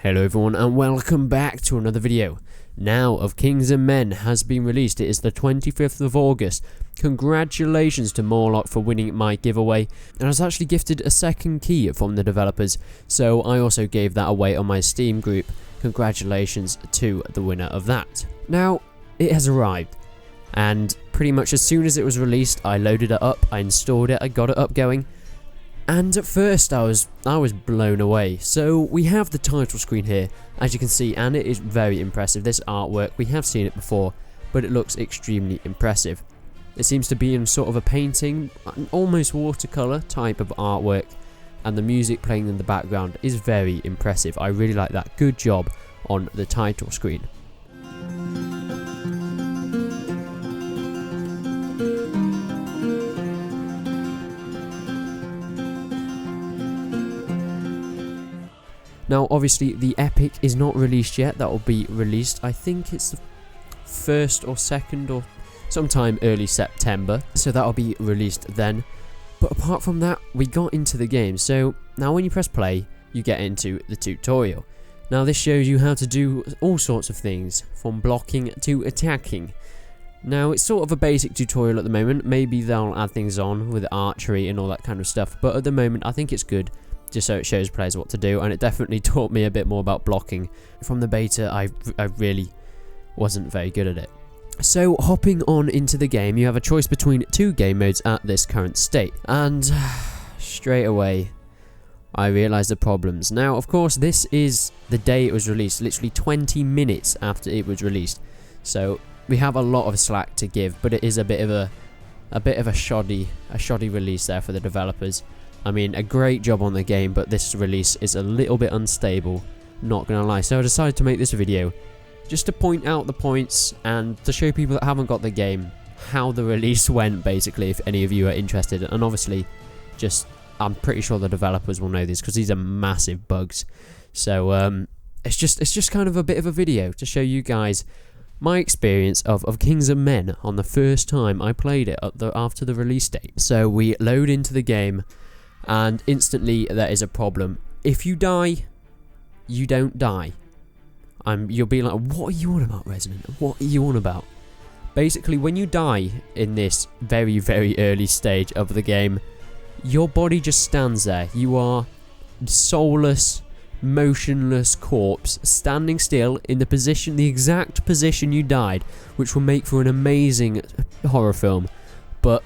Hello everyone and welcome back to another video. Now of Kings and Men has been released. It is the 25th of August. Congratulations to Morlock for winning my giveaway, and I was actually gifted a second key from the developers, so I also gave that away on my Steam group. Congratulations to the winner of that. Now it has arrived, and pretty much as soon as it was released I loaded it up, I installed it, I got it up going. And at first I was blown away. So we have the title screen here, as you can see, and it is very impressive. This artwork, we have seen it before, but it looks extremely impressive. It seems to be in sort of a painting, an almost watercolor type of artwork, and the music playing in the background is very impressive. I really like that. Good job on the title screen. Now obviously the epic is not released yet. That will be released, I think it's the 1st or 2nd or sometime early September, so that will be released then. But apart from that, we got into the game. So now when you press play, you get into the tutorial. Now this shows you how to do all sorts of things, from blocking to attacking. Now it's sort of a basic tutorial at the moment. Maybe they'll add things on with archery and all that kind of stuff, but at the moment I think it's good, just so it shows players what to do, and it definitely taught me a bit more about blocking. From the beta, I really wasn't very good at it. So hopping on into the game, you have a choice between two game modes at this current state, and straight away I realised the problems. Now of course this is the day it was released, literally 20 minutes after it was released, so we have a lot of slack to give, but it is a bit of a shoddy release there for the developers. I mean, a great job on the game, but this release is a little bit unstable, not gonna lie. So I decided to make this video just to point out the points and to show people that haven't got the game how the release went, basically, if any of you are interested. And obviously, I'm pretty sure the developers will know this because these are massive bugs. So it's just kind of a bit of a video to show you guys my experience of Kings and Men on the first time I played it after the release date. So we load into the game, and instantly there is a problem. If you die, you don't die. You'll be like, what are you on about, Resident? What are you on about? Basically, when you die in this very, very early stage of the game, your body just stands there. You are soulless, motionless corpse, standing still in the exact position you died, which will make for an amazing horror film. But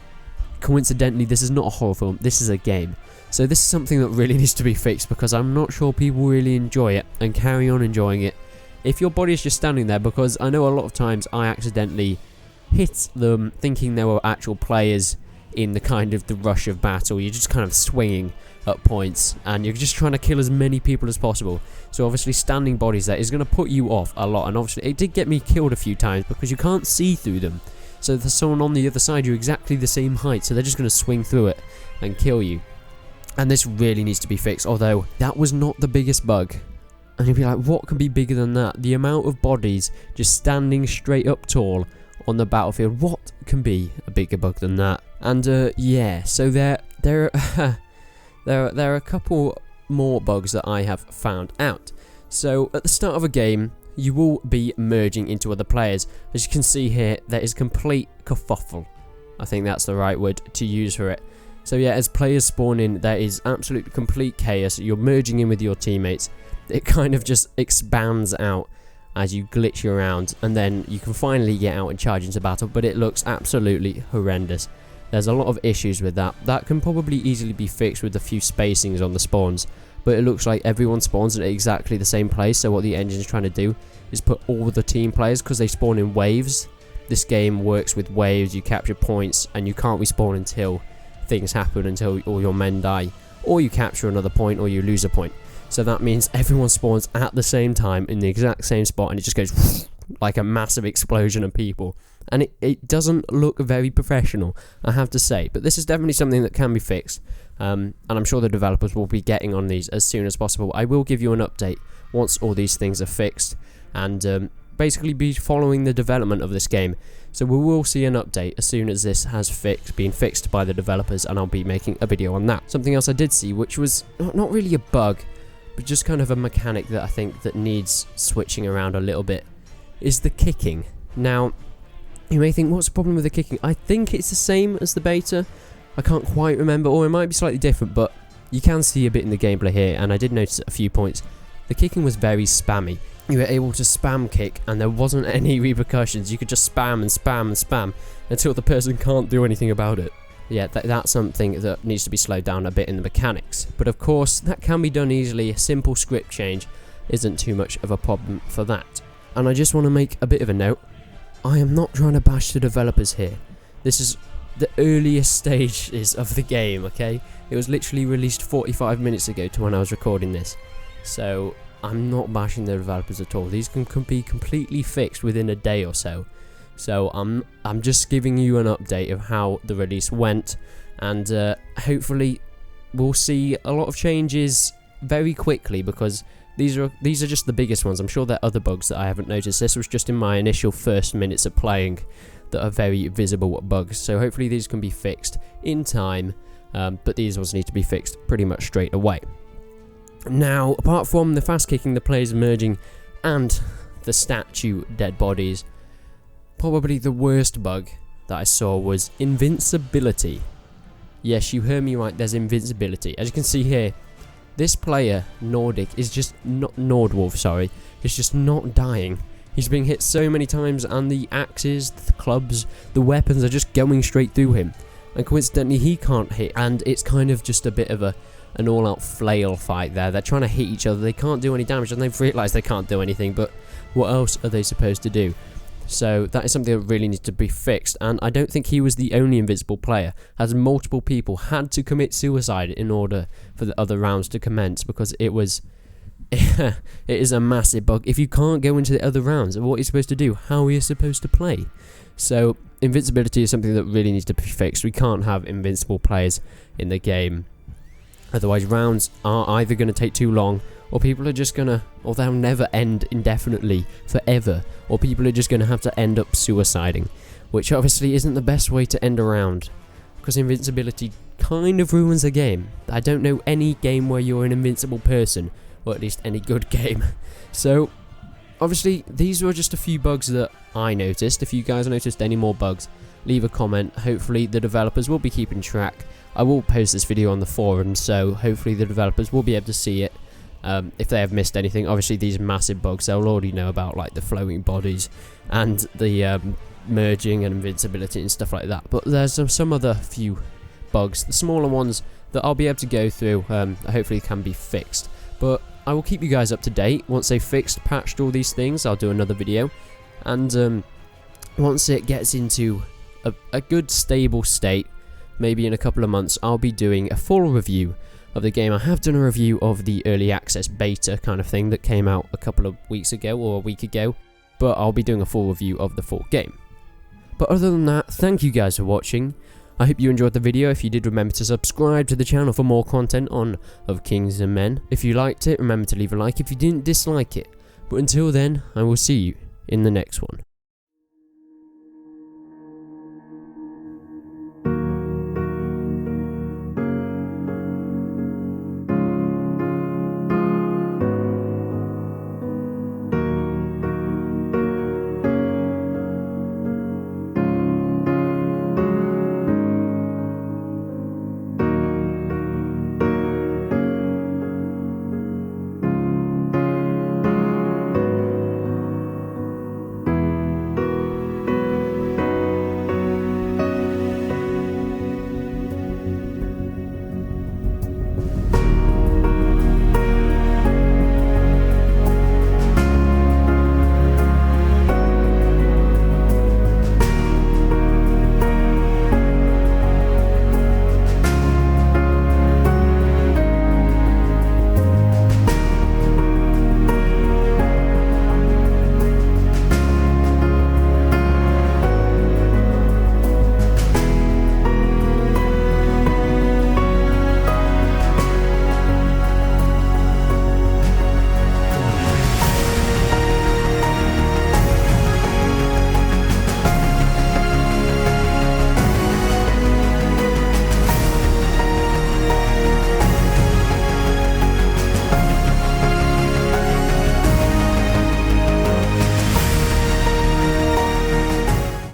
coincidentally, this is not a horror film, this is a game. So this is something that really needs to be fixed, because I'm not sure people really enjoy it and carry on enjoying it if your body is just standing there, because I know a lot of times I accidentally hit them thinking they were actual players in the rush of battle. You're just kind of swinging at points and you're just trying to kill as many people as possible. So obviously standing bodies there is going to put you off a lot, and obviously it did get me killed a few times because you can't see through them. So there's someone on the other side, you're exactly the same height, so they're just going to swing through it and kill you. And this really needs to be fixed, although that was not the biggest bug. And you'll be like, what can be bigger than that? The amount of bodies just standing straight up tall on the battlefield, what can be a bigger bug than that? And yeah, so there are a couple more bugs that I have found out. So at the start of a game, you will be merging into other players. As you can see here, there is complete kerfuffle. I think that's the right word to use for it. So yeah, as players spawn in, there is absolute complete chaos. You're merging in with your teammates. It kind of just expands out as you glitch around, and then you can finally get out and charge into battle, but it looks absolutely horrendous. There's a lot of issues with that. That can probably easily be fixed with a few spacings on the spawns, but it looks like everyone spawns at exactly the same place. So what the engine is trying to do is put all the team players, because they spawn in waves. This game works with waves. You capture points and you can't respawn until things happen, until all your men die, or you capture another point, or you lose a point. So that means everyone spawns at the same time in the exact same spot, and it just goes like a massive explosion of people. And it doesn't look very professional, I have to say. But this is definitely something that can be fixed. And I'm sure the developers will be getting on these as soon as possible. I will give you an update once all these things are fixed, and basically be following the development of this game. So we will see an update as soon as this has been fixed by the developers, and I'll be making a video on that. Something else I did see, which was not really a bug, but just kind of a mechanic that I think that needs switching around a little bit, is the kicking. Now, you may think, what's the problem with the kicking? I think it's the same as the beta. I can't quite remember, or it might be slightly different, but you can see a bit in the gameplay here, and I did notice at a few points. The kicking was very spammy. You were able to spam kick, and there wasn't any repercussions. You could just spam and spam and spam until the person can't do anything about it. Yeah, that's something that needs to be slowed down a bit in the mechanics. But of course, that can be done easily. A simple script change isn't too much of a problem for that. And I just want to make a bit of a note. I am not trying to bash the developers here. This is the earliest stages of the game, okay? It was literally released 45 minutes ago to when I was recording this. So I'm not bashing the developers at all. These can be completely fixed within a day or so. So I'm just giving you an update of how the release went, and hopefully we'll see a lot of changes very quickly, because these are just the biggest ones. I'm sure there are other bugs that I haven't noticed. This was just in my initial first minutes of playing that are very visible bugs. So hopefully these can be fixed in time, but these ones need to be fixed pretty much straight away. Now, apart from the fast kicking, the players merging, and the statue dead bodies, probably the worst bug that I saw was invincibility. Yes, you heard me right, there's invincibility. As you can see here, this player, Nordic, is just not Nordwolf, sorry, is just not dying. He's being hit so many times, and the axes, the clubs, the weapons are just going straight through him. And coincidentally, he can't hit, and it's kind of just a bit of an all-out flail fight there. They're trying to hit each other, they can't do any damage, and they've realised they can't do anything, but what else are they supposed to do? So that is something that really needs to be fixed, and I don't think he was the only invincible player, as multiple people had to commit suicide in order for the other rounds to commence, because it is a massive bug. If you can't go into the other rounds, what are you supposed to do? How are you supposed to play? So invincibility is something that really needs to be fixed. We can't have invincible players in the game, otherwise rounds are either going to take too long, or people are just gonna, or they'll never end indefinitely, forever, or people are just gonna have to end up suiciding, which obviously isn't the best way to end a round, because invincibility kind of ruins the game. I don't know any game where you're an invincible person, or at least any good game. So, obviously, these were just a few bugs that I noticed. If you guys noticed any more bugs, leave a comment. Hopefully the developers will be keeping track. I will post this video on the forum, so hopefully the developers will be able to see it. If they have missed anything, obviously these massive bugs, they'll already know about, like the floating bodies and the merging and invincibility and stuff like that. But there's some other few bugs, the smaller ones, that I'll be able to go through, hopefully can be fixed. But I will keep you guys up to date. Once they've fixed, patched all these things, I'll do another video. And once it gets into a good stable state, maybe in a couple of months, I'll be doing a full review of the game. I have done a review of the early access beta kind of thing that came out a couple of weeks ago or a week ago, but I'll be doing a full review of the full game. But other than that, thank you guys for watching. I hope you enjoyed the video. If you did, remember to subscribe to the channel for more content on Of Kings and Men. If you liked it, remember to leave a like. If you didn't, dislike it. But until then, I will see you in the next one.